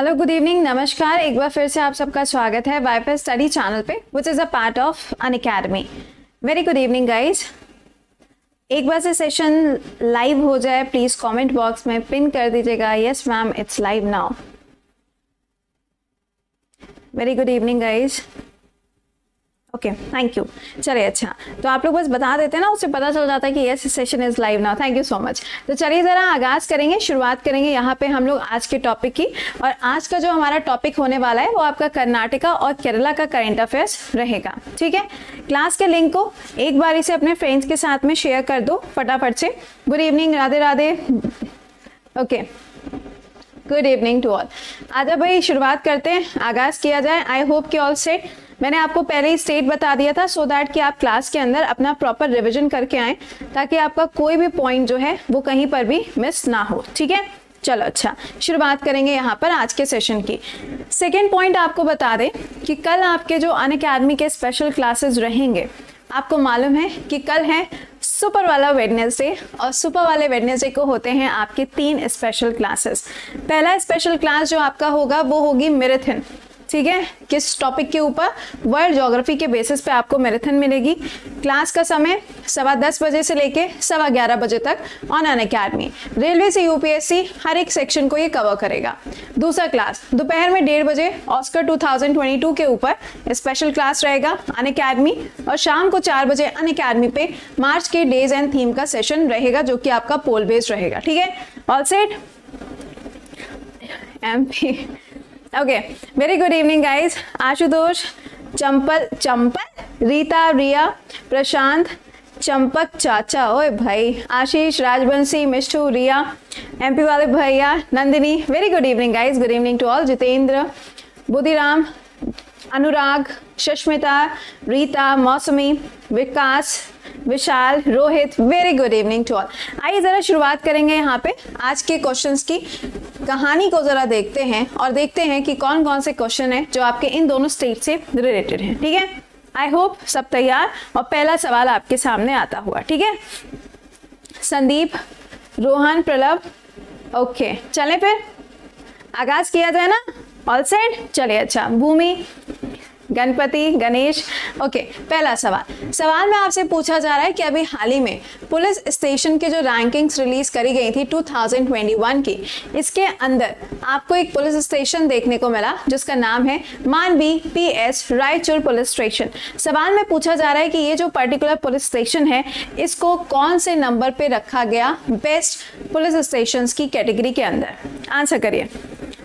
Hello, good evening, नमस्कार। एक बार फिर से आप सबका स्वागत है वाईफाई स्टडी चैनल पे, which is a part of Unacademy. Very good evening guys. एक बार से सेशन लाइव हो जाए प्लीज कमेंट बॉक्स में पिन कर दीजिएगा, yes ma'am it's live now. Very good evening guys. Okay, thank you. चलिए, अच्छा तो आप लोग बस बता देते हैं ना, उससे पता चल जाता है कि yes session is live now. Thank you so much. तो चलिए ज़रा आगाज़ करेंगे, शुरुआत करेंगे यहाँ पे हम लोग आज के टॉपिक की। और आज का जो हमारा टॉपिक होने वाला है वो आपका कर्नाटका और केरला का करंट अफेयर्स रहेगा। ठीक है, क्लास के लिंक को एक बारी से अपने फ्रेंड्स के साथ में शेयर कर दो फटाफट से। Good evening, Radhe Radhe. Okay, good evening to all. आजा भाई शुरुआत करते हैं, आगाज़ किया जाए। आई होप कि ऑल सेट। मैंने आपको पहले ही स्टेट बता दिया था सो दैट कि आप क्लास के अंदर अपना प्रॉपर रिवीजन करके आएँ, ताकि आपका कोई भी पॉइंट जो है वो कहीं पर भी मिस ना हो। ठीक है, चलो अच्छा शुरुआत करेंगे यहाँ पर आज के सेशन की। सेकेंड पॉइंट आपको बता दें कि कल आपके जो अनअकैडमी के स्पेशल क्लासेस रहेंगे, आपको मालूम है कि कल है सुपर वाला वेडनेसडे, और सुपर वाले वेडनेसडे को होते हैं आपके 3 स्पेशल क्लासेस। पहला स्पेशल क्लास जो आपका होगा वो होगी मैराथन। ठीक है, किस टॉपिक के ऊपर? वर्ल्ड ज्योग्राफी के बेसिस पे आपको मैराथन मिलेगी। क्लास का समय 10:15 बजे से लेके 11:15 बजे तक ऑन अनअकैडमी। रेलवे से यूपीएससी हर एक सेक्शन को ये कवर करेगा। दूसरा क्लास दोपहर में 1:30 बजे ऑस्कर 2022 के ऊपर स्पेशल क्लास रहेगा अनअकैडमी, और शाम को 4 बजे अनअकैडमी पे मार्च के डेज एंड थीम का सेशन रहेगा, जो कि आपका पोल बेस्ड रहेगा। ठीक है, all set MP. Okay, very good evening guys. Ashutosh, Champal, Rita, Riya, Prashant, Champak चाचा, ओए भाई, आशीष, राजवंशी, मिष्टू, रिया, एमपी वाले भैया, Nandini. Very good evening guys, good evening to all. Jitendra, Buddhiram, Anurag, Sushmita, Rita, Mousami, Vikas, Vishal, Rohit. Very good evening to all. आइए जरा शुरुआत करेंगे यहाँ पे आज के क्वेश्चंस की। कहानी को जरा देखते हैं और देखते हैं कि कौन कौन से क्वेश्चन है जो आपके इन दोनों स्टेट से रिलेटेड हैं। ठीक है, आई होप सब तैयार। और पहला सवाल आपके सामने आता हुआ। ठीक है, संदीप, रोहन, प्रलभ। ओके, चलें फिर आगाज किया जाए ना। ऑल सेट, चलिए अच्छा। भूमि, गणपति, गणेश। ओके, पहला सवाल में आपसे पूछा जा रहा है कि अभी हाल ही में पुलिस स्टेशन के जो रैंकिंग्स रिलीज करी गई थी 2021 की, इसके अंदर आपको एक पुलिस स्टेशन देखने को मिला जिसका नाम है मानवी पीएस रायचूर पुलिस स्टेशन। सवाल में पूछा जा रहा है कि ये जो पर्टिकुलर पुलिस स्टेशन है इसको कौन से नंबर पे रखा गया बेस्ट पुलिस स्टेशन की कैटेगरी के अंदर। आंसर करिए,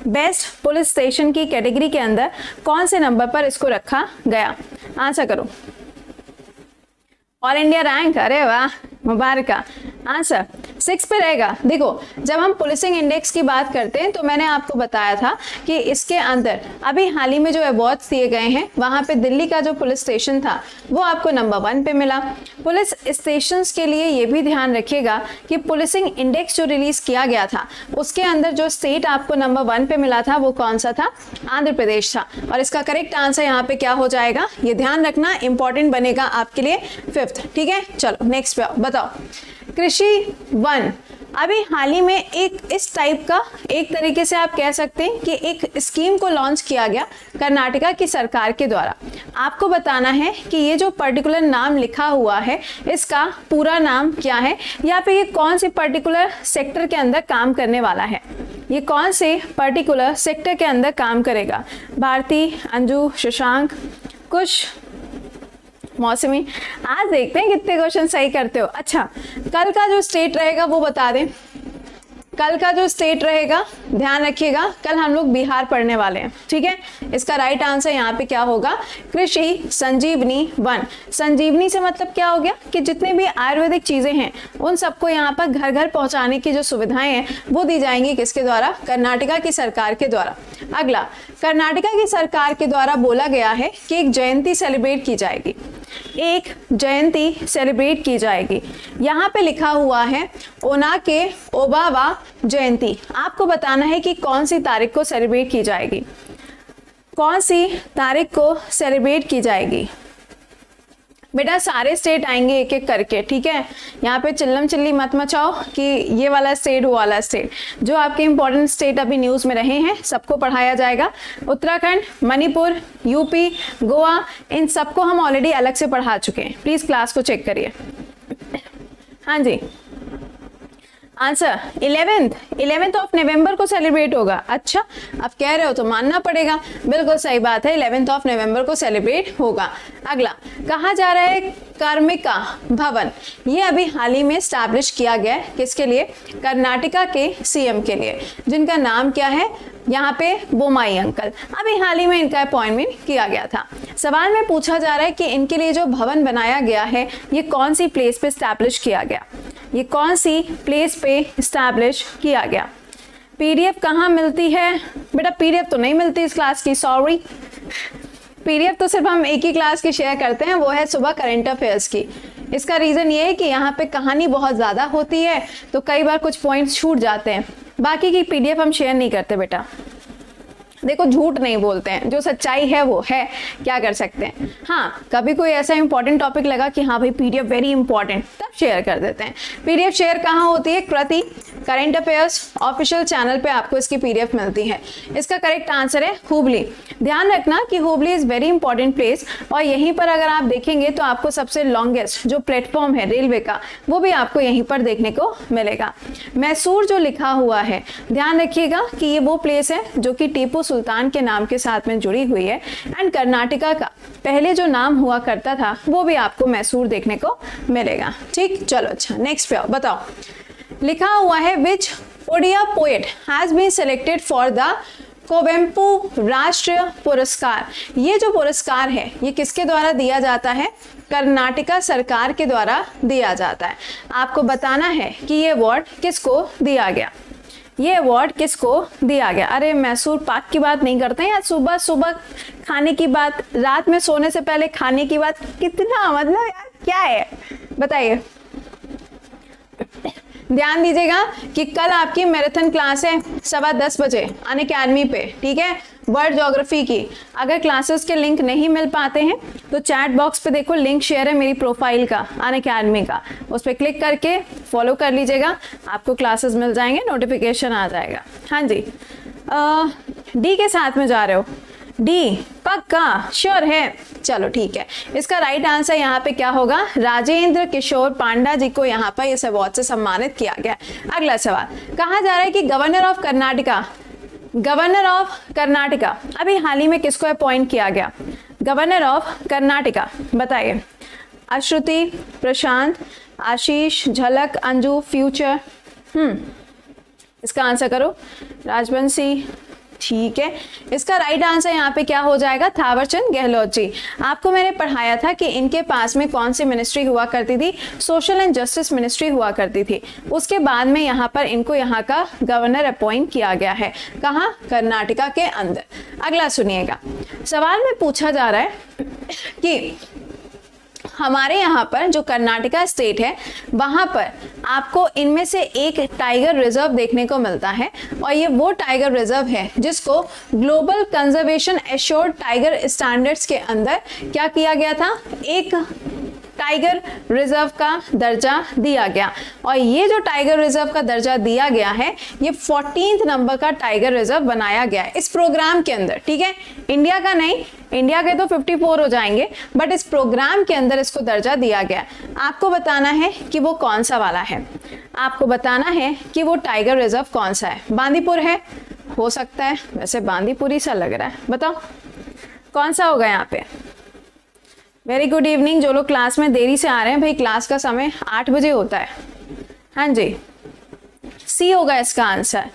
बेस्ट पुलिस स्टेशन की कैटेगरी के अंदर कौन से नंबर पर इसको रखा गया। आंसर करो। ऑल इंडिया रैंक, अरे वाह, मुबारक। आंसर 6 पे रहेगा। देखो, जब हम पुलिसिंग इंडेक्स की बात करते हैं तो मैंने आपको बताया था कि इसके अंदर अभी हाल ही में जो अवार्ड्स दिए गए हैं वहां पे दिल्ली का जो पुलिस स्टेशन था वो आपको नंबर 1 पे मिला। पुलिस स्टेशंस के लिए ये भी ध्यान रखिएगा कि पुलिसिंग इंडेक्स जो रिलीज किया गया था उसके अंदर जो स्टेट आपको नंबर 1 पे मिला था वो कौन सा था? आंध्र प्रदेश था। और इसका करेक्ट आंसर यहाँ पे क्या हो जाएगा, ये ध्यान रखना, इंपॉर्टेंट बनेगा आपके लिए 5th। ठीक है, चलो नेक्स्ट पे बताओ। कृषि 1 अभी हाल ही में एक इस टाइप का, एक तरीके से आप कह सकते हैं कि एक स्कीम को लॉन्च किया गया कर्नाटका की सरकार के द्वारा। आपको बताना है कि ये जो पर्टिकुलर नाम लिखा हुआ है इसका पूरा नाम क्या है, या फिर ये कौन से पर्टिकुलर सेक्टर के अंदर काम करने वाला है। ये कौन से पर्टिकुलर सेक्टर के अंदर काम करेगा। भारती, अंजू, शशांक, कुछ, मौसमी। आज देखते हैं कितने क्वेश्चन सही करते हो। अच्छा, कल का जो स्टेट रहेगा वो बता दें। कल का जो स्टेट रहेगा ध्यान रखिएगा, कल हम लोग बिहार पढ़ने वाले हैं। ठीक है, इसका राइट आंसर यहाँ पे क्या होगा? कृषि संजीवनी 1। संजीवनी से मतलब क्या हो गया कि जितने भी आयुर्वेदिक चीजें हैं उन सबको यहाँ पर घर घर पहुंचाने की जो सुविधाएं हैं वो दी जाएंगी किसके द्वारा? कर्नाटका की सरकार के द्वारा। अगला, कर्नाटका की सरकार के द्वारा बोला गया है कि एक जयंती सेलिब्रेट की जाएगी। एक जयंती सेलिब्रेट की जाएगी। यहाँ पे लिखा हुआ है ओनाके ओबावा जयंती। आपको बताना है कि कौन सी तारीख को सेलिब्रेट की जाएगी, कौन सी तारीख को सेलिब्रेट की जाएगी। बेटा सारे स्टेट आएंगे एक एक करके, ठीक है। यहाँ पे चिल्लम चिल्ली मत मचाओ कि ये वाला स्टेट वो वाला स्टेट। जो आपके इंपॉर्टेंट स्टेट अभी न्यूज़ में रहे हैं सबको पढ़ाया जाएगा। उत्तराखंड, मणिपुर, यूपी, गोवा, इन सबको हम ऑलरेडी अलग से पढ़ा चुके हैं। प्लीज़ क्लास को चेक करिए। हाँ जी, आंसर 11th ऑफ नवंबर को सेलिब्रेट होगा। अच्छा, अब कह रहे हो तो मानना पड़ेगा, बिल्कुल सही बात है, 11th ऑफ नवंबर को सेलिब्रेट होगा। अगला कहा जा रहा है कार्मिका भवन, ये अभी हाल ही में स्टैब्लिश किया गया है। किसके लिए? कर्नाटका के सीएम के लिए, जिनका नाम क्या है यहाँ पे? बोमाई अंकल। अभी हाल ही में इनका अपॉइंटमेंट किया गया था। सवाल में पूछा जा रहा है कि इनके लिए जो भवन बनाया गया है ये कौन सी प्लेस पे स्टैब्लिश किया गया, ये कौन सी प्लेस पे स्टैब्लिश किया गया। पीडीएफ कहाँ मिलती है? बेटा पीडीएफ तो नहीं मिलती इस क्लास की, सॉरी। पीडीएफ तो सिर्फ हम एक ही क्लास की शेयर करते हैं, वो है सुबह करंट अफेयर्स की। इसका रीज़न ये है कि यहाँ पे कहानी बहुत ज़्यादा होती है तो कई बार कुछ पॉइंट्स छूट जाते हैं। बाकी की पीडीएफ हम शेयर नहीं करते बेटा। देखो झूठ नहीं बोलते हैं, जो सच्चाई है वो है, क्या कर सकते हैं। हाँ, कभी कोई ऐसा इंपॉर्टेंट टॉपिक लगा कि हाँ भाई पीडीएफ वेरी इंपॉर्टेंट, तब शेयर कर देते हैं। पीडीएफ शेयर कहाँ होती है? कृति करंट अफेयर्स ऑफिशियल चैनल पे आपको इसकी पीडीएफ मिलती है। इसका करेक्ट आंसर है हुबली। ध्यान रखना कि Hubli is very important place, और यहीं पर अगर आप देखेंगे तो आपको सबसे लॉन्गेस्ट जो प्लेटफॉर्म है रेलवे का वो भी आपको यहीं पर देखने को मिलेगा। मैसूर जो लिखा हुआ है, ध्यान रखिएगा कि ये वो प्लेस है जो कि टीपू सुल्तान के नाम के साथ में जुड़ी हुई है। एंड कर्नाटका का पहले जो नाम हुआ करता था वो भी आपको मैसूर देखने को मिलेगा। ठीक, चलो अच्छा नेक्स्ट पे आओ, बताओ। लिखा हुआ है which Odia poet has been selected for the Kuvempu Rashtriya Puraskar. ये जो पुरस्कार है ये किसके द्वारा दिया जाता है? कर्नाटका सरकार के द्वारा दिया जाता है। आपको बताना है कि ये अवार्ड किसको दिया गया, ये अवार्ड किसको दिया गया। अरे मैसूर पाक की बात नहीं करते हैं यार, सुबह सुबह खाने की बात, रात में सोने से पहले खाने की बात, कितना मतलब यार क्या है बताइए। ध्यान दीजिएगा कि कल आपकी मैराथन क्लास है 10:15 बजे अनअकैडमी पे, ठीक है, वर्ल्ड ज्योग्राफी की। अगर क्लासेस के लिंक नहीं मिल पाते हैं तो चैट बॉक्स पे देखो लिंक शेयर है मेरी प्रोफाइल का अनअकैडमी का, उस पर क्लिक करके फॉलो कर लीजिएगा, आपको क्लासेस मिल जाएंगे, नोटिफिकेशन आ जाएगा। हाँ जी, डी के साथ में जा रहे हो? डी पक्का श्योर है? चलो ठीक है, इसका राइट आंसर यहाँ पे क्या होगा? राजेंद्र किशोर पांडा जी को यहाँ पर इस अवार्ड से सम्मानित किया गया। अगला सवाल, कहा जा रहा है कि गवर्नर ऑफ कर्नाटका अभी हाल ही में किसको अपॉइंट किया गया? गवर्नर ऑफ कर्नाटका बताइए। अश्रुति, प्रशांत, आशीष, झलक, अंजू, फ्यूचर। इसका आंसर करो। राजवंशी, ठीक है। इसका राइट आंसर यहाँ पे क्या हो जाएगा? थावरचंद गहलोत जी। आपको मैंने पढ़ाया था कि इनके पास में कौन सी मिनिस्ट्री हुआ करती थी? सोशल एंड जस्टिस मिनिस्ट्री हुआ करती थी। उसके बाद में यहाँ पर इनको यहाँ का गवर्नर अपॉइंट किया गया है। कहाँ? कर्नाटका के अंदर। अगला सुनिएगा, सवाल में पूछा जा रहा है कि हमारे यहाँ पर जो कर्नाटका स्टेट है वहाँ पर आपको इनमें से एक टाइगर रिजर्व देखने को मिलता है, और ये वो टाइगर रिजर्व है जिसको global conservation assured tiger standards के अंदर क्या किया गया था? एक टाइगर रिजर्व का दर्जा दिया गया। और ये जो टाइगर रिजर्व का दर्जा दिया गया है ये 14th नंबर का टाइगर रिजर्व बनाया गया है इस प्रोग्राम के अंदर, ठीक है। इंडिया का नहीं, इंडिया के तो 54 हो जाएंगे, बट इस प्रोग्राम के अंदर इसको दर्जा दिया गया। आपको बताना है कि वो कौन सा वाला है, आपको बताना है कि वो टाइगर रिजर्व कौन सा है। बांदीपुर है, हो सकता है, वैसे बांदीपुर ही सा लग रहा है, बताओ कौन सा होगा यहाँ पे। वेरी गुड इवनिंग, जो लोग क्लास में देरी से आ रहे हैं, भाई क्लास का समय 8 बजे होता है। हाँ जी, सी होगा इसका आंसर।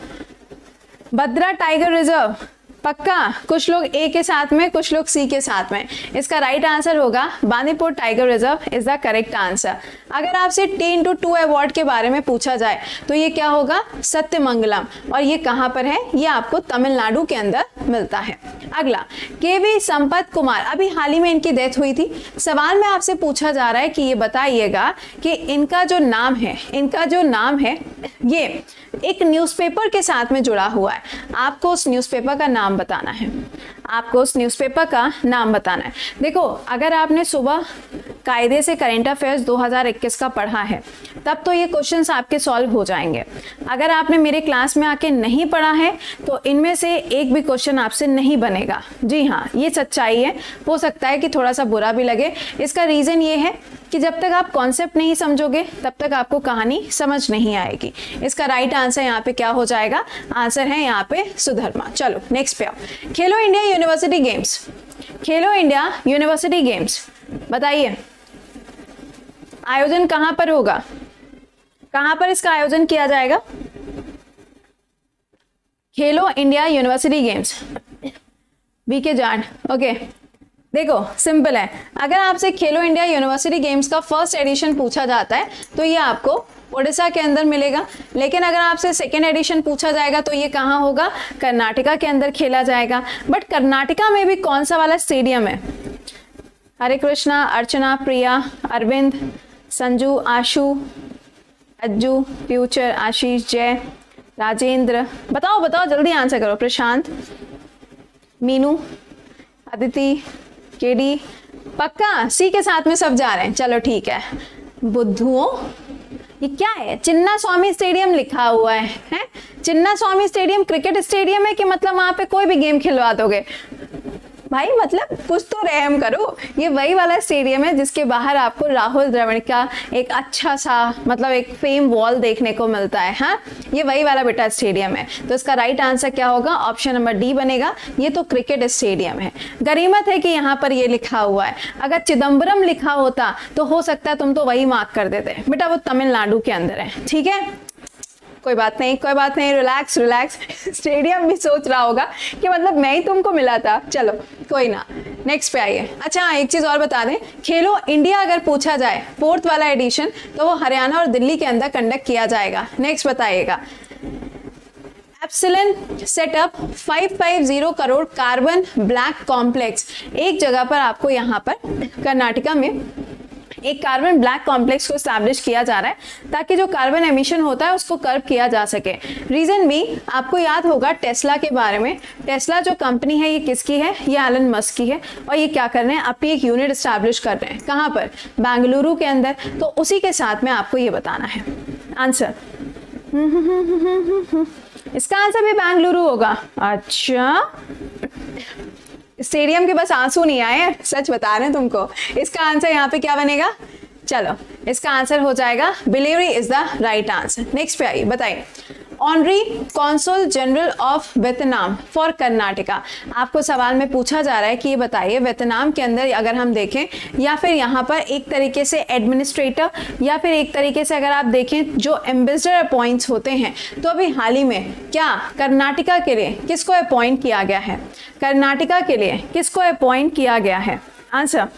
भद्रा टाइगर रिजर्व पक्का, कुछ लोग ए के साथ में, कुछ लोग सी के साथ में। इसका राइट आंसर होगा Bandipur tiger reserve is the correct answer. अगर आपसे 10x2 अवार्ड के बारे में पूछा जाए तो ये क्या होगा? सत्यमंगलम। और ये कहाँ पर है? ये आपको तमिलनाडु के अंदर मिलता है। अगला, केवी संपत कुमार, अभी हाल ही में इनकी डेथ हुई थी। सवाल में आपसे पूछा जा रहा है कि ये बताइएगा कि इनका जो नाम है ये एक न्यूज़पेपर के साथ में जुड़ा हुआ है। आपको उस न्यूज़पेपर का नाम बताना है। आपको उस न्यूज़पेपर का नाम बताना है। देखो, अगर आपने सुबह कायदे से करेंट अफेयर्स 2021 का पढ़ा है तब तो ये क्वेश्चंस आपके सॉल्व हो जाएंगे। अगर आपने मेरे क्लास में आके नहीं पढ़ा है तो इनमें से एक भी क्वेश्चन आपसे नहीं बनेगा। जी हाँ, ये सच्चाई है। हो सकता है कि थोड़ा सा बुरा भी लगे। इसका रीज़न ये है कि जब तक आप कॉन्सेप्ट नहीं समझोगे तब तक आपको कहानी समझ नहीं आएगी। इसका राइट आंसर यहाँ पे क्या हो जाएगा? आंसर है यहाँ पे सुधर्मा। चलो नेक्स्ट पे आओ। खेलो इंडिया यूनिवर्सिटी गेम्स, खेलो इंडिया यूनिवर्सिटी गेम्स बताइए आयोजन कहां पर होगा? कहां पर इसका आयोजन किया जाएगा? खेलो इंडिया यूनिवर्सिटी गेम्स, बीके जाट। ओके, देखो सिंपल है। अगर आपसे खेलो इंडिया यूनिवर्सिटी गेम्स का फर्स्ट एडिशन पूछा जाता है तो ये आपको उड़ीसा के अंदर मिलेगा। लेकिन अगर आपसे सेकेंड एडिशन पूछा जाएगा तो ये कहाँ होगा? कर्नाटका के अंदर खेला जाएगा। बट कर्नाटका में भी कौन सा वाला स्टेडियम है? हरे कृष्णा, अर्चना, प्रिया, अरविंद, संजू, आशु, अज्जू, फ्यूचर, आशीष, जय, राजेंद्र, बताओ बताओ जल्दी आंसर करो। प्रशांत, मीनू, अदिति, केडी, पक्का सी के साथ में सब जा रहे हैं। चलो ठीक है। बुद्धुओं, ये क्या है? चिन्ना स्वामी स्टेडियम लिखा हुआ है? चिन्ना स्वामी स्टेडियम क्रिकेट स्टेडियम है कि मतलब वहां पे कोई भी गेम खिलवा दोगे? भाई मतलब कुछ तो रहम करो। ये वही वाला स्टेडियम है जिसके बाहर आपको राहुल द्रविड़ का एक अच्छा सा मतलब एक फेम वॉल देखने को मिलता है। हाँ, ये वही वाला बेटा स्टेडियम है। तो इसका राइट आंसर क्या होगा? ऑप्शन नंबर डी बनेगा। ये तो क्रिकेट स्टेडियम है। गरीमत है कि यहाँ पर ये लिखा हुआ है। अगर चिदम्बरम लिखा होता तो हो सकता है तुम तो वही मार्क कर देते। बेटा वो तमिलनाडु के अंदर है। ठीक है, कोई बात नहीं, कोई बात नहीं, रिलैक्स रिलैक्स। स्टेडियम भी सोच रहा होगा कि मतलब मैं ही तुमको मिला था। चलो कोई ना, नेक्स्ट पे आइए। अच्छा एक चीज और बता दें, खेलो इंडिया अगर पूछा जाए फोर्थ वाला एडिशन तो वो हरियाणा और दिल्ली के अंदर कंडक्ट किया जाएगा। नेक्स्ट बताइएगा। Epsilon setup 550 crore carbon black complex. एक जगह पर आपको यहाँ पर कर्नाटका में एक कार्बन ब्लैक कॉम्प्लेक्स को स्टैब्लिश किया जा रहा है ताकि जो कार्बन एमिशन होता है उसको कर्व किया जा सके। रीजन भी आपको याद होगा टेस्ला के बारे में। टेस्ला जो कंपनी है ये किसकी है? ये एलन मस्क की है। और ये क्या कर रहे हैं? अपनी एक यूनिट स्टैब्लिश कर रहे हैं। कहाँ पर? बेंगलुरु के अंदर। तो उसी के साथ में आपको ये बताना है आंसर। इसका आंसर भी बेंगलुरु होगा। अच्छा, स्टेडियम के बस आंसू नहीं आए, सच बता रहे हैं तुमको। इसका आंसर यहाँ पे क्या बनेगा? चलो इसका आंसर हो जाएगा Bellary is the right answer. Next पे आइए, बताइए। Honorary consul general of Vietnam for Karnataka. आपको सवाल में पूछा जा रहा है कि ये बताइए वियतनाम के अंदर अगर हम देखें या फिर यहाँ पर एक तरीके से एडमिनिस्ट्रेटर या फिर एक तरीके से अगर आप देखें जो एम्बेसडर अपॉइंट्स होते हैं, तो अभी हाल ही में क्या कर्नाटका के लिए किसको अपॉइंट किया गया है? कर्नाटका के लिए किसको अपॉइंट किया गया है? आंसर।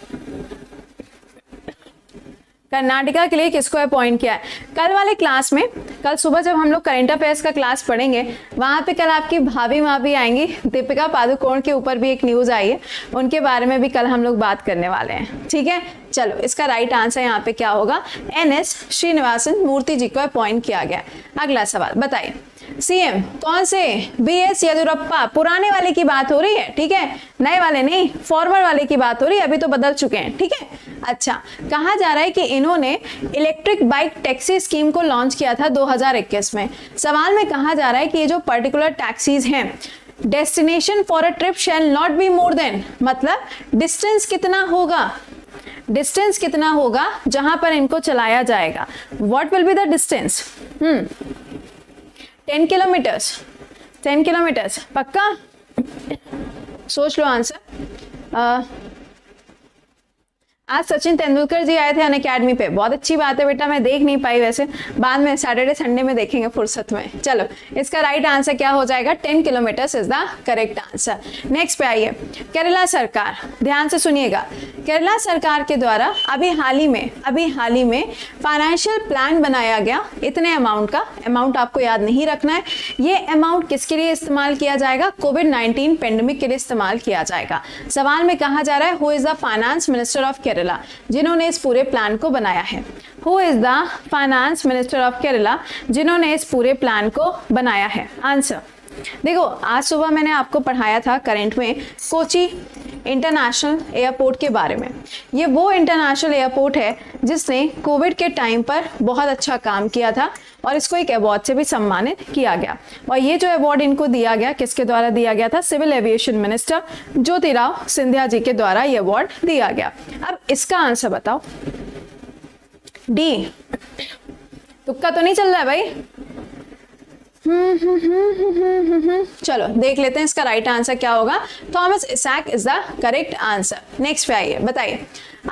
कर्नाटका के लिए किसको अपॉइंट किया है? कल वाले क्लास में, कल सुबह जब हम लोग करंट अफेयर्स का क्लास पढ़ेंगे वहां पे कल आपकी भाभी माँ भी आएंगी। दीपिका पादुकोण के ऊपर भी एक न्यूज आई है, उनके बारे में भी कल हम लोग बात करने वाले हैं। ठीक है, चलो इसका राइट आंसर यहाँ पे क्या होगा? NS श्रीनिवासन मूर्ति जी को अपॉइंट किया गया। अगला सवाल बताइए। सीएम कौन से? BS येदियुरप्पा। पुराने वाले की बात हो रही है, ठीक है, नए वाले नहीं, फॉर्मर वाले की बात हो रही है। अभी तो बदल चुके हैं। ठीक है, अच्छा, कहा जा रहा है कि इन्होंने इलेक्ट्रिक बाइक टैक्सी स्कीम को लॉन्च किया था 2021 में। सवाल में कहा जा रहा है कि ये जो पर्टिकुलर टैक्सीज हैं, destination for a trip shall not be more than, मतलब डिस्टेंस कितना होगा? डिस्टेंस कितना होगा जहां पर इनको चलाया जाएगा? What will be the distance? 10 kilometres. 10 kilometres पक्का? सोच लो आंसर। आज सचिन तेंदुलकर जी आए थे अनअकैडमी पे। बहुत अच्छी बात है बेटा, मैं देख नहीं पाई, वैसे बाद में सैटरडे संडे में देखेंगे फुर्सत में। चलो इसका राइट आंसर क्या हो जाएगा? 10 kilometres is the correct answer. Next पे आइए। केरला सरकार, ध्यान से सुनिएगा। केरला सरकार के द्वारा अभी हाल ही में फाइनेंशियल प्लान बनाया गया। इतने अमाउंट का, अमाउंट आपको याद नहीं रखना है। ये अमाउंट किसके लिए इस्तेमाल किया जाएगा? कोविड-19 पेंडेमिक के लिए इस्तेमाल किया जाएगा। सवाल में कहा जा रहा है who is the finance minister of Kerala, जिन्होंने इस पूरे प्लान को बनाया है। Who is the finance minister of Kerala, जिन्होंने इस पूरे प्लान को बनाया है? आंसर। देखो आज सुबह मैंने आपको पढ़ाया था करंट में कोची इंटरनेशनल एयरपोर्ट के बारे में। ये वो इंटरनेशनल एयरपोर्ट है जिसने कोविड के टाइम पर बहुत अच्छा काम किया था और इसको एक अवार्ड से भी सम्मानित किया गया। और ये जो अवार्ड इनको दिया गया, किसके द्वारा दिया गया था? Civil aviation minister Jyotirao Scindia ji के द्वारा ये अवार्ड दिया गया। अब इसका आंसर बताओ। डी, तुक्का तो नहीं चल रहा है भाई? चलो देख लेते हैं इसका राइट आंसर क्या होगा। Thomas Isaac is the correct answer. Next पे आइए, बताइए।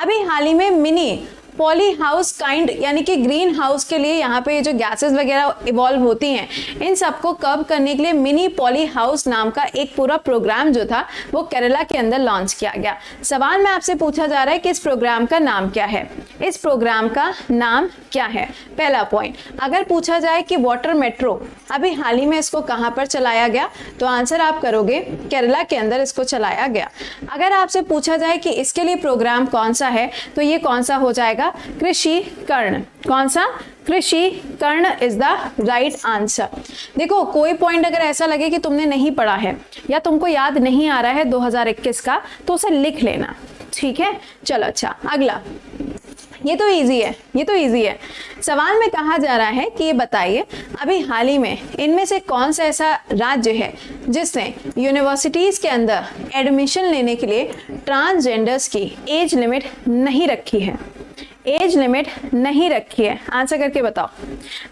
अभी हाल ही में मिनी पॉली हाउस काइंड यानी कि ग्रीन हाउस के लिए यहाँ पे जो गैसेस वगैरह इवॉल्व होती हैं, इन सबको कर्व करने के लिए मिनी पॉली हाउस नाम का एक पूरा प्रोग्राम जो था वो केरला के अंदर लॉन्च किया गया। सवाल में आपसे पूछा जा रहा है कि इस प्रोग्राम का नाम क्या है? इस प्रोग्राम का नाम क्या है? पहला पॉइंट। अगर पूछा जाए कि वाटर मेट्रो अभी हाल ही में इसको कहाँ पर चलाया गया, तो आंसर आप करोगे केरला के अंदर इसको चलाया गया। अगर आपसे पूछा जाए कि इसके लिए प्रोग्राम कौन सा है, तो ये कौन सा हो जाएगा? कृषि कर्ण। कौन सा? कृषि कर्ण इज द राइट आंसर। देखो कोई पॉइंट अगर ऐसा लगे कि तुमने नहीं पढ़ा है या तुमको याद नहीं आ रहा है 2021 का, तो उसे लिख लेना, ठीक है? चलो अच्छा, अगला। ये तो इजी है, ये तो इजी है। सवाल में कहा जा रहा है कि ये बताइए अभी हाल ही में इनमें से कौन सा ऐसा राज्य है जिसने यूनिवर्सिटीज के अंदर एडमिशन लेने के लिए ट्रांसजेंडर्स की एज लिमिट नहीं रखी है? एज लिमिट नहीं रखी है, आंसर करके बताओ।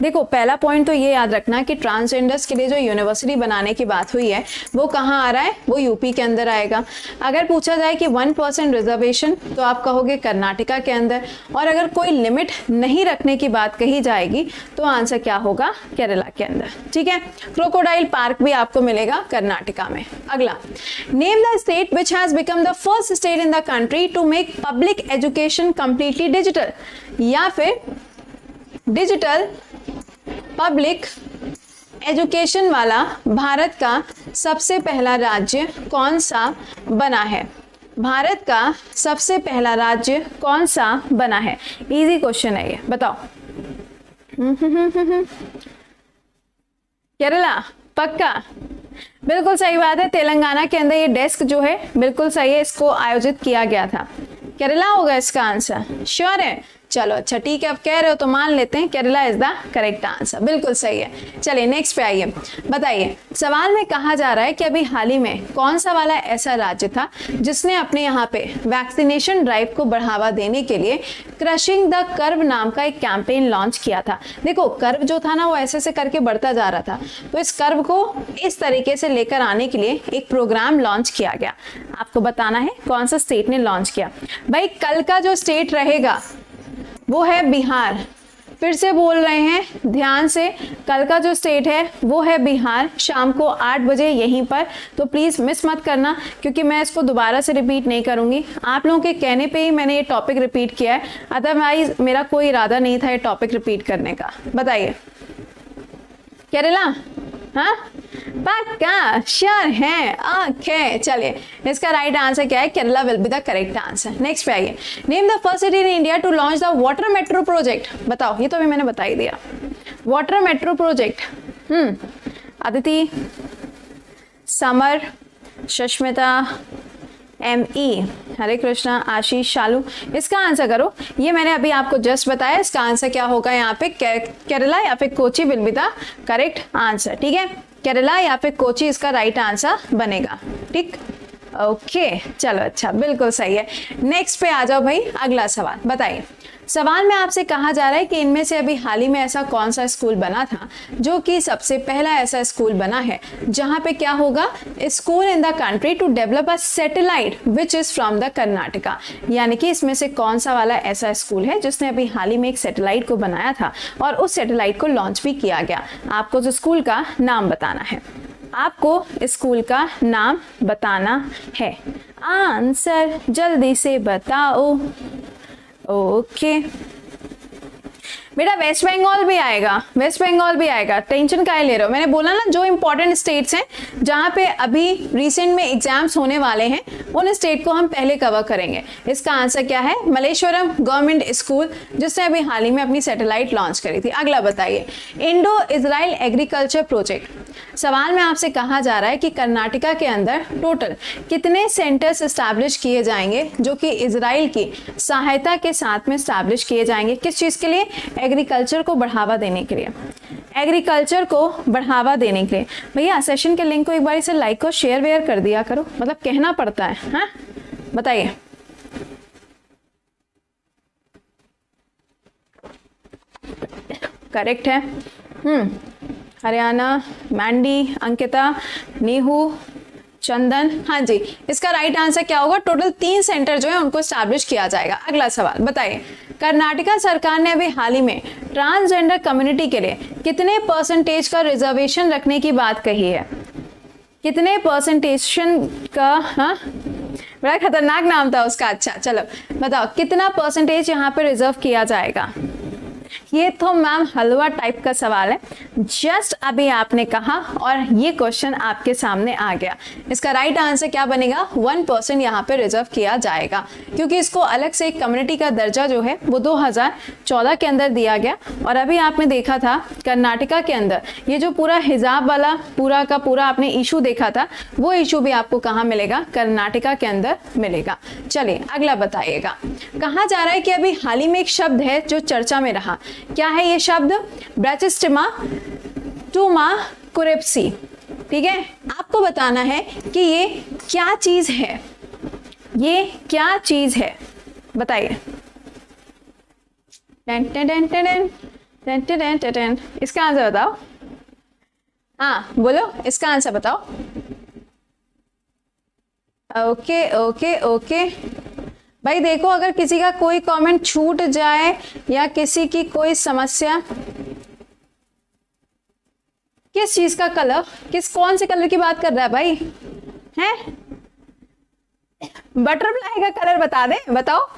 देखो पहला पॉइंट तो ये याद रखना कि ट्रांसजेंडर्स के लिए जो यूनिवर्सिटी बनाने की बात हुई है वो कहाँ आ रहा है? वो यूपी के अंदर आएगा। अगर पूछा जाए कि 1% रिजर्वेशन, तो आप कहोगे कर्नाटका के अंदर। और अगर कोई लिमिट नहीं रखने की बात कही जाएगी तो आंसर क्या होगा? केरला के अंदर, ठीक है? क्रोकोडाइल पार्क भी आपको मिलेगा कर्नाटका में। अगला, name the state which has become the first state in the country to make public education completely digital, या फिर डिजिटल पब्लिक एजुकेशन वाला भारत का सबसे पहला राज्य कौन सा बना है? भारत का सबसे पहला राज्य कौन सा बना है? इजी क्वेश्चन है ये, बताओ। केरला, पक्का? बिल्कुल सही बात है। तेलंगाना के अंदर ये डेस्क जो है बिल्कुल सही है, इसको आयोजित किया गया था। केरला होगा इसका आंसर, श्योर है? चलो अच्छा ठीक है, अब कह रहे हो तो मान लेते हैं Kerala is the correct answer, बिल्कुल सही है। चलिए नेक्स्ट पे आइए, बताइए। सवाल में कहा जा रहा है कि अभी हाल ही में कौन सा वाला ऐसा राज्य था जिसने अपने यहाँ पे वैक्सीनेशन ड्राइव को बढ़ावा देने के लिए क्रशिंग द कर्व नाम का एक कैंपेन लॉन्च किया था। देखो कर्व जो था ना वो ऐसे ऐसे करके बढ़ता जा रहा था, तो इस कर्व को इस तरीके से लेकर आने के लिए एक प्रोग्राम लॉन्च किया गया। आपको बताना है कौन सा स्टेट ने लॉन्च किया। भाई कल का जो स्टेट रहेगा वो है बिहार। फिर से बोल रहे हैं ध्यान से, कल का जो स्टेट है वो है बिहार, शाम को 8 बजे यहीं पर। तो प्लीज़ मिस मत करना, क्योंकि मैं इसको दोबारा से रिपीट नहीं करूंगी। आप लोगों के कहने पे ही मैंने ये टॉपिक रिपीट किया है, अदरवाइज मेरा कोई इरादा नहीं था ये टॉपिक रिपीट करने का। बताइए केरला, हाँ पक्का श्योर है? ओके चलिए, इसका राइट आंसर क्या है? Kerala will be the correct answer. Next पे आइए। Name the first city in India to launch the water metro project. बताओ, ये तो अभी मैंने बता ही दिया। Water metro project, Aditi, Samar, Sushmita, ME, Hare Krishna, Ashish, Shalu, इसका आंसर करो। ये मैंने अभी आपको जस्ट बताया, इसका आंसर क्या होगा यहाँ पे? केरला या फिर Kochi will be the correct answer, ठीक है? केरला या फिर कोची इसका राइट आंसर बनेगा, ठीक? ओके चलो अच्छा, बिल्कुल सही है। नेक्स्ट पे आ जाओ भाई, अगला सवाल बताइए। सवाल में आपसे कहा जा रहा है कि इनमें से अभी हाल ही में ऐसा कौन सा स्कूल बना था जो कि सबसे पहला ऐसा स्कूल बना है जहां पे क्या होगा? School in the country to develop a satellite which is from the Karnataka. यानी कि इसमें से कौन सा वाला ऐसा स्कूल है जिसने अभी हाल ही में एक सैटेलाइट को बनाया था और उस सैटेलाइट को लॉन्च भी किया गया। आपको उस स्कूल का नाम बताना है, आपको स्कूल का नाम बताना है। आंसर जल्दी से बताओ। ओके बेटा वेस्ट बंगाल भी आएगा, वेस्ट बंगाल भी आएगा, टेंशन काहे ले रहे हो। मैंने बोला ना जो इंपॉर्टेंट स्टेट्स हैं जहां पे अभी रिसेंट में एग्जाम्स होने वाले हैं उन स्टेट को हम पहले कवर करेंगे। इसका आंसर क्या है? मलेश्वरम गवर्नमेंट स्कूल, जिसने अभी हाल ही में अपनी सैटेलाइट लॉन्च करी थी। अगला बताइए, इंडो इजराइल एग्रीकल्चर प्रोजेक्ट। सवाल में आपसे कहा जा रहा है कि कर्नाटका के अंदर टोटल कितने सेंटर्स एस्टैब्लिश किए जाएंगे जो कि इजराइल की सहायता के साथ में एस्टैब्लिश किए जाएंगे। किस चीज के लिए? एग्रीकल्चर को बढ़ावा देने के लिए, एग्रीकल्चर को बढ़ावा देने के लिए। भैया सेशन के लिंक को एक बार से लाइक और शेयर वेयर कर दिया करो, मतलब कहना पड़ता है। हाँ बताइए, करेक्ट है। हरियाणा, मैंडी, अंकिता, नीहू, चंदन, हाँ जी, इसका राइट आंसर क्या होगा? टोटल 3 सेंटर जो है उनको स्टैब्लिश किया जाएगा। अगला सवाल बताइए, कर्नाटका सरकार ने अभी हाल ही में ट्रांसजेंडर कम्युनिटी के लिए कितने परसेंटेज का रिजर्वेशन रखने की बात कही है? कितने परसेंटेज का? हाँ बड़ा खतरनाक नाम था उसका। अच्छा चलो बताओ, कितना परसेंटेज यहाँ पे रिजर्व किया जाएगा? ये तो मैम हलवा टाइप का सवाल है, जस्ट अभी आपने कहा और ये क्वेश्चन आपके सामने आ गया। इसका राइट आंसर क्या बनेगा? 1% यहाँ पे रिजर्व किया जाएगा, क्योंकि इसको अलग से एक कम्युनिटी का दर्जा जो है वो 2014 के अंदर दिया गया। और अभी आपने देखा था कर्नाटका के अंदर ये जो पूरा हिजाब वाला पूरा का पूरा आपने इशू देखा था, वो इशू भी आपको कहाँ मिलेगा? कर्नाटका के अंदर मिलेगा। चलिए अगला बताइएगा, कहा जा रहा है कि अभी हाल ही में एक शब्द है जो चर्चा में रहा। क्या है ये शब्द? ब्रैचिस्टिमा टुमाकुरेप्सी। ठीक है, आपको बताना है कि ये क्या चीज है, ये क्या चीज है, बताइए। इसका आंसर बताओ। हाँ बोलो, इसका आंसर बताओ। ओके ओके ओके भाई देखो, अगर किसी का कोई कमेंट छूट जाए या किसी की कोई समस्या, किस चीज का कलर, कौन से कलर की बात कर रहा है भाई? हैं? बटरफ्लाई का कलर बता दे, बताओ।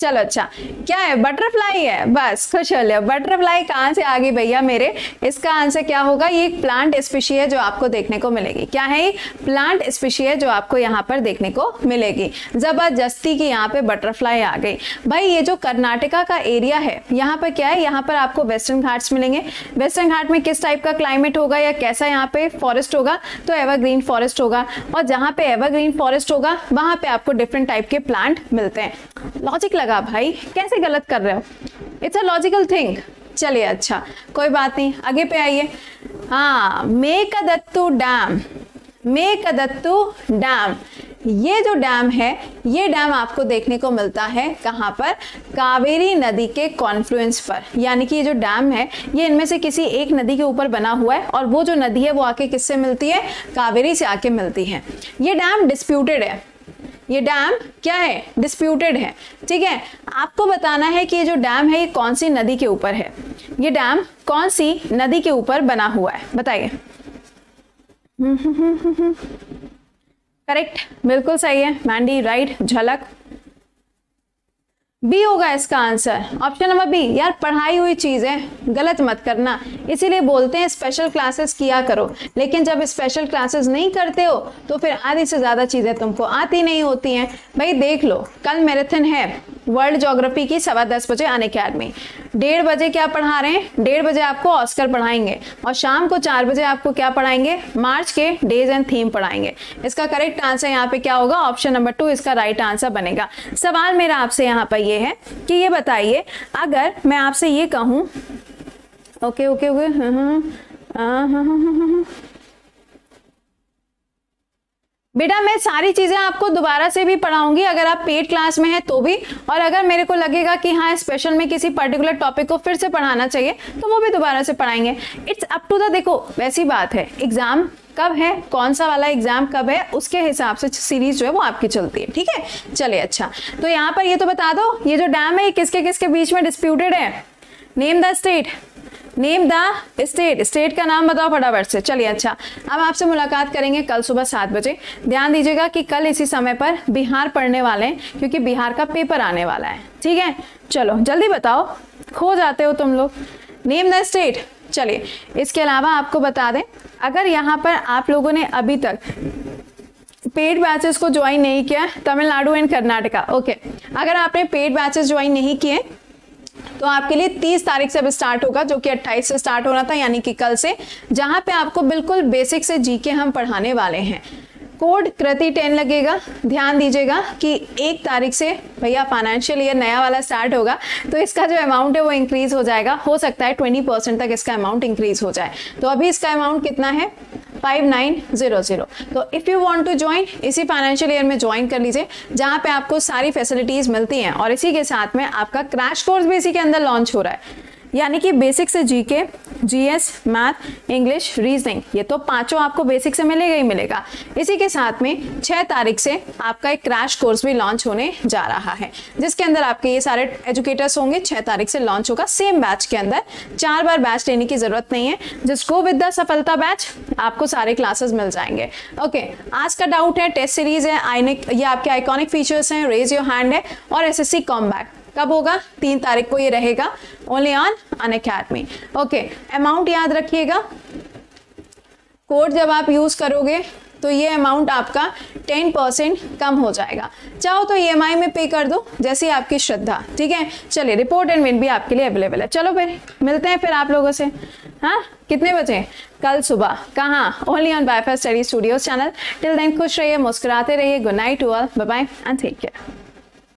चलो अच्छा, क्या है? बटरफ्लाई है, बस खुश हो लिया। बटरफ्लाई कहाँ से आ गई भैया मेरे? इसका आंसर क्या होगा? ये एक प्लांट स्पीशी है जो आपको देखने को मिलेगी। क्या है? ये प्लांट स्पीशी है जो आपको यहाँ पर देखने को मिलेगी। जबरदस्ती की यहाँ पे बटरफ्लाई आ गई। भाई ये जो कर्नाटका का एरिया है, यहाँ पर क्या है? यहाँ पर आपको वेस्टर्न घाट्स मिलेंगे। वेस्टर्न घाट में किस टाइप का क्लाइमेट होगा या कैसा यहाँ पे फॉरेस्ट होगा? तो एवरग्रीन फॉरेस्ट होगा, और जहाँ पे एवरग्रीन फॉरेस्ट होगा वहां पे आपको डिफरेंट टाइप के प्लांट मिलते हैं। लॉजिक लगा भाई, कैसे गलत कर रहे हो? It's a logical thing. चलिए अच्छा कोई बात नहीं, आगे पे आइए। हाँ, मेकदत्तु डैम, मेकदत्तु डैम, ये जो डैम है, ये डैम आपको देखने को मिलता है कहाँ पर? कावेरी नदी के कॉन्फ्लुएंस पर। यानी कि ये जो डैम है ये इनमें से किसी एक नदी के ऊपर बना हुआ है, और वो जो नदी है वो आके किससे मिलती है? कावेरी से आके मिलती है। ये डैम डिस्प्यूटेड है, ये डैम क्या है? डिस्प्यूटेड है। ठीक है, आपको बताना है कि ये जो डैम है ये कौन सी नदी के ऊपर है, ये डैम कौन सी नदी के ऊपर बना हुआ है, बताइए। करेक्ट, बिल्कुल सही है मैंडी, राइट। झलक बी होगा इसका आंसर, ऑप्शन नंबर बी। यार पढ़ाई हुई चीज है, गलत मत करना, इसीलिए बोलते हैं स्पेशल क्लासेस किया करो। लेकिन जब स्पेशल क्लासेस नहीं करते हो तो फिर आधी से ज्यादा चीजें तुमको आती नहीं होती हैं। भाई देख लो, कल मैराथन है वर्ल्ड ज्योग्राफी की 10:15 बजे अनअकैडमी। 1:30 बजे क्या पढ़ा रहे हैं? 1:30 बजे आपको ऑस्कर पढ़ाएंगे, और शाम को 4 बजे आपको क्या पढ़ाएंगे? मार्च के डेज एंड थीम पढ़ाएंगे। इसका करेक्ट आंसर यहाँ पे क्या होगा? ऑप्शन नंबर 2 इसका राइट आंसर बनेगा। सवाल मेरा आपसे यहाँ पर ये है कि ये बताइए, अगर मैं आपसे ये कहूं, ओके ओके ओके, बेटा मैं सारी चीजें आपको दोबारा से भी पढ़ाऊंगी अगर आप पेड क्लास में हैं तो भी, और अगर मेरे को लगेगा कि हाँ स्पेशल में किसी पर्टिकुलर टॉपिक को फिर से पढ़ाना चाहिए तो वो भी दोबारा से पढ़ाएंगे। इट्स अप टू द, देखो वैसी बात है, एग्जाम कब है, कौन सा वाला एग्जाम कब है, उसके हिसाब से सीरीज जो है वो आपकी चलती है। ठीक है, चलिए अच्छा, तो यहाँ पर ये तो बता दो, ये जो डैम है ये किसके किसके बीच में डिस्प्यूटेड है? Name the state. Name the state, state का नाम बताओ फटाफट से। चलिए अच्छा, अब आपसे मुलाकात करेंगे कल सुबह 7 बजे। ध्यान दीजिएगा कि कल इसी समय पर बिहार पढ़ने वाले हैं, क्योंकि बिहार का पेपर आने वाला है, ठीक है। चलो जल्दी बताओ, खो जाते हो तुम लोग। Name the state. चलिए इसके अलावा आपको बता दें, अगर यहाँ पर आप लोगों ने अभी तक पेड बैचेस को ज्वाइन नहीं किया, तमिलनाडु एंड कर्नाटका, ओके, अगर आपने पेड बैचेस ज्वाइन नहीं किए तो आपके लिए 30 तारीख से अब स्टार्ट होगा, जो कि 28 से स्टार्ट होना था, यानी कि कल से, जहां पे आपको बिल्कुल बेसिक से जीके हम पढ़ाने वाले हैं। कोड कृति 10 लगेगा। ध्यान दीजिएगा कि 1 तारीख से भैया फाइनेंशियल ईयर नया वाला स्टार्ट होगा, तो इसका जो अमाउंट है वो इंक्रीज हो जाएगा। हो सकता है 20% तक इसका अमाउंट इंक्रीज हो जाए। तो अभी इसका अमाउंट कितना है? 5900। तो if you want to join, इसी फाइनेंशियल ईयर में ज्वाइन कर लीजिए, जहाँ पे आपको सारी फैसिलिटीज़ मिलती हैं, और इसी के साथ में आपका क्रैश कोर्स भी इसी के अंदर लॉन्च हो रहा है, यानी कि बेसिक से GK, GS, math, English, reasoning, ये तो पांचों आपको बेसिक से मिलेगा ही मिलेगा। इसी के साथ में 6 तारीख से आपका एक क्रैश कोर्स भी लॉन्च होने जा रहा है, जिसके अंदर आपके ये सारे एजुकेटर्स होंगे। 6 तारीख से लॉन्च होगा सेम बैच के अंदर। 4 बार बैच लेने की जरूरत नहीं है, जस्ट गो विद द सफलता बैच, आपको सारे क्लासेस मिल जाएंगे। ओके, आज का डाउट है, टेस्ट सीरीज है, ये आपके आइकॉनिक फीचर्स हैं, रेज योर हैंड है, और एसएससी कॉम्बैट कब होगा? 3 तारीख को ये रहेगा, only on Unacademy. Okay, amount याद रखिएगा, कोड जब आप यूज करोगे तो ये अमाउंट आपका 10% कम हो जाएगा। चाहो तो EMI में पे कर दो, जैसी आपकी श्रद्धा, ठीक है। चलिए, रिपोर्ट एंड विन भी आपके लिए अवेलेबल है। चलो फिर मिलते हैं फिर आप लोगों से, हाँ, कितने बजे? कल सुबह। कहाँ? ओनली ऑन बायफा study studios channel. Till then खुश रहिए, मुस्कुराते रहिए। Good night to all, bye bye and take care.